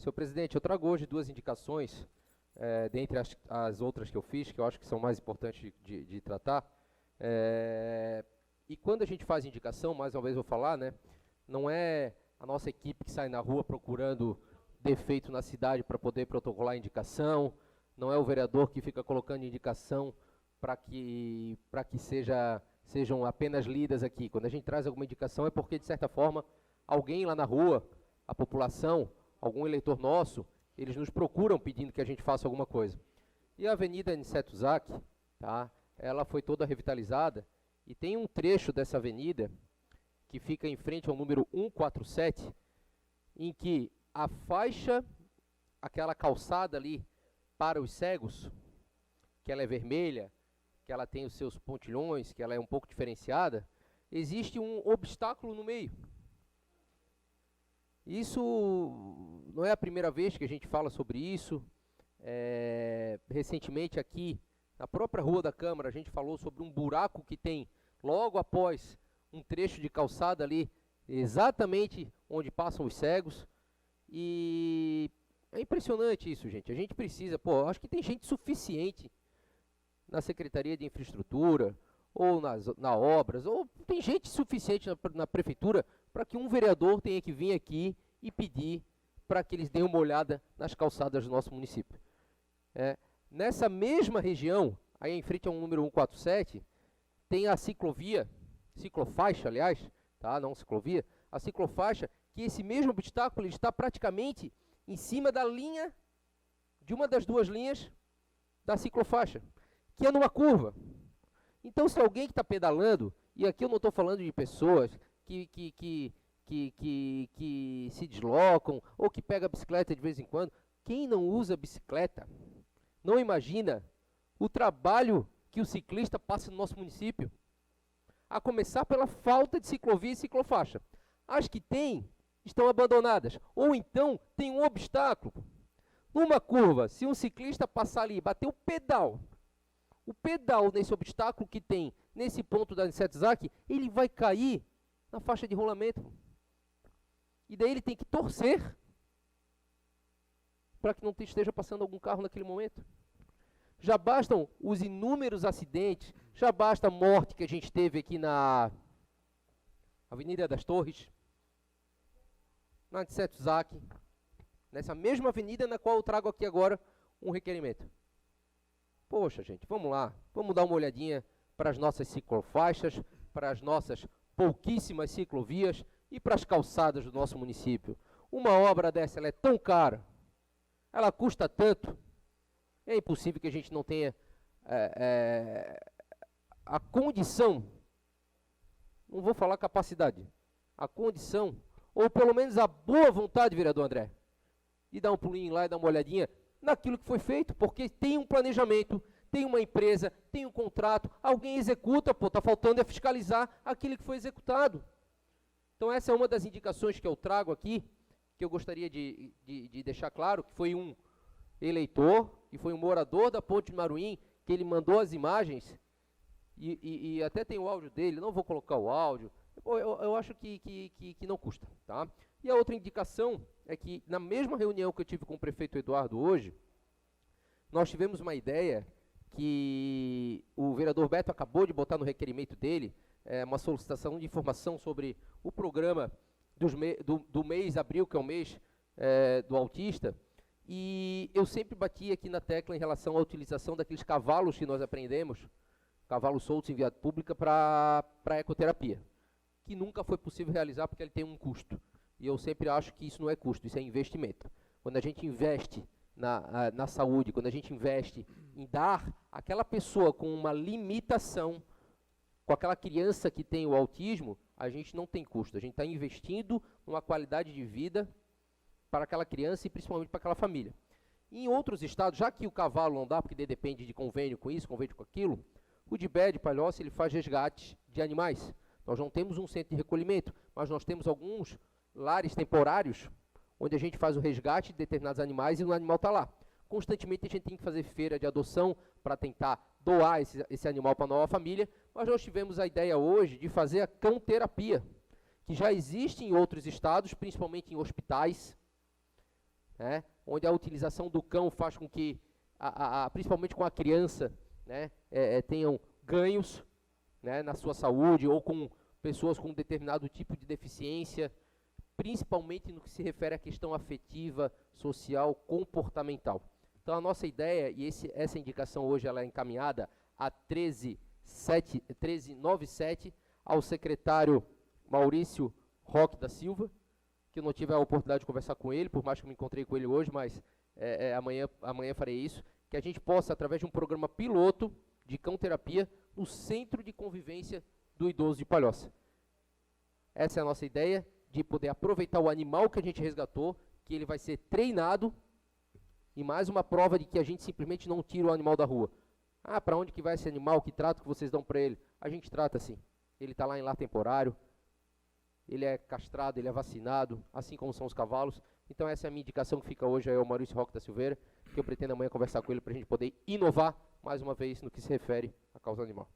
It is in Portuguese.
Senhor presidente, eu trago hoje duas indicações, dentre as outras que eu fiz, que eu acho que são mais importantes de tratar. E quando a gente faz indicação, mais uma vez eu vou falar, né, não é a nossa equipe que sai na rua procurando defeito na cidade para poder protocolar a indicação, não é o vereador que fica colocando indicação para que sejam apenas lidas aqui. Quando a gente traz alguma indicação é porque, de certa forma, alguém lá na rua, a população, algum eleitor nosso, eles nos procuram pedindo que a gente faça alguma coisa. E a Avenida Aniceto Zack, tá, ela foi toda revitalizada, e tem um trecho dessa avenida que fica em frente ao número 147, em que a faixa, aquela calçada ali para os cegos, que ela é vermelha, que ela tem os seus pontilhões, que ela é um pouco diferenciada, existe um obstáculo no meio. Isso não é a primeira vez que a gente fala sobre isso. Recentemente aqui, na própria Rua da Câmara, a gente falou sobre um buraco que tem logo após um trecho de calçada ali, exatamente onde passam os cegos. E é impressionante isso, gente. A gente precisa, acho que tem gente suficiente na Secretaria de Infraestrutura, ou na obras, ou tem gente suficiente na prefeitura para que um vereador tenha que vir aqui e pedir para que eles deem uma olhada nas calçadas do nosso município. Nessa mesma região, aí em frente ao número 147, tem a ciclofaixa, aliás, tá? Não ciclovia, a ciclofaixa, que esse mesmo obstáculo está praticamente em cima da linha, de uma das duas linhas da ciclofaixa, que é numa curva. Então, se alguém que está pedalando, e aqui eu não estou falando de pessoas que se deslocam, ou que pega a bicicleta de vez em quando, quem não usa bicicleta não imagina o trabalho que o ciclista passa no nosso município, a começar pela falta de ciclovia e ciclofaixa. As que tem, estão abandonadas, ou então tem um obstáculo. Numa curva, se um ciclista passar ali e bater o pedal nesse obstáculo que tem nesse ponto da Aniceto Zack, ele vai cair na faixa de rolamento. E daí ele tem que torcer para que não esteja passando algum carro naquele momento. Já bastam os inúmeros acidentes, já basta a morte que a gente teve aqui na Avenida das Torres, na Aniceto Zack, nessa mesma avenida na qual eu trago aqui agora um requerimento. Poxa, gente, vamos lá, vamos dar uma olhadinha para as nossas ciclofaixas, para as nossas pouquíssimas ciclovias e para as calçadas do nosso município. Uma obra dessa, ela é tão cara, ela custa tanto, é impossível que a gente não tenha a condição, não vou falar capacidade, a condição, ou pelo menos a boa vontade, vereador André, de dar um pulinho lá e dar uma olhadinha naquilo que foi feito, porque tem um planejamento, tem uma empresa, tem um contrato, alguém executa, está faltando é fiscalizar aquilo que foi executado. Então essa é uma das indicações que eu trago aqui, que eu gostaria de deixar claro, que foi um eleitor, e foi um morador da Ponte de Maruim, que ele mandou as imagens, e até tem o áudio dele, não vou colocar o áudio, eu acho que não custa, tá? E a outra indicação é que, na mesma reunião que eu tive com o prefeito Eduardo hoje, nós tivemos uma ideia que o vereador Beto acabou de botar no requerimento dele, uma solicitação de informação sobre o programa do mês abril, que é o mês do autista, e eu sempre bati aqui na tecla em relação à utilização daqueles cavalos que nós aprendemos, cavalos soltos em via pública para ecoterapia, que nunca foi possível realizar porque ele tem um custo. E eu sempre acho que isso não é custo, isso é investimento. Quando a gente investe na saúde, quando a gente investe em dar àquela pessoa com uma limitação, com aquela criança que tem o autismo, a gente não tem custo. A gente está investindo numa qualidade de vida para aquela criança e principalmente para aquela família. Em outros estados, já que o cavalo não dá, porque depende de convênio com isso, convênio com aquilo, o DIBED, Palhoça, ele faz resgate de animais. Nós não temos um centro de recolhimento, mas nós temos alguns lares temporários, onde a gente faz o resgate de determinados animais e o animal está lá. Constantemente a gente tem que fazer feira de adoção para tentar doar esse animal para a nova família, mas nós tivemos a ideia hoje de fazer a cão-terapia, que já existe em outros estados, principalmente em hospitais, né, onde a utilização do cão faz com que, principalmente com a criança, né, tenham ganhos, né, na sua saúde, ou com pessoas com determinado tipo de deficiência, principalmente no que se refere à questão afetiva, social, comportamental. Então a nossa ideia, e essa indicação hoje ela é encaminhada a 1397 ao secretário Maurício Roque da Silva, que eu não tive a oportunidade de conversar com ele, por mais que eu me encontrei com ele hoje, mas amanhã farei isso, que a gente possa, através de um programa piloto de cão-terapia, no Centro de Convivência do Idoso de Palhoça. Essa é a nossa ideia, de poder aproveitar o animal que a gente resgatou, que ele vai ser treinado, e mais uma prova de que a gente simplesmente não tira o animal da rua. Ah, para onde que vai esse animal? Que trato que vocês dão para ele? A gente trata assim. Ele está lá em lar temporário, ele é castrado, ele é vacinado, assim como são os cavalos. Então essa é a minha indicação que fica hoje aí ao Maurício Roque da Silveira, que eu pretendo amanhã conversar com ele para a gente poder inovar mais uma vez no que se refere à causa animal.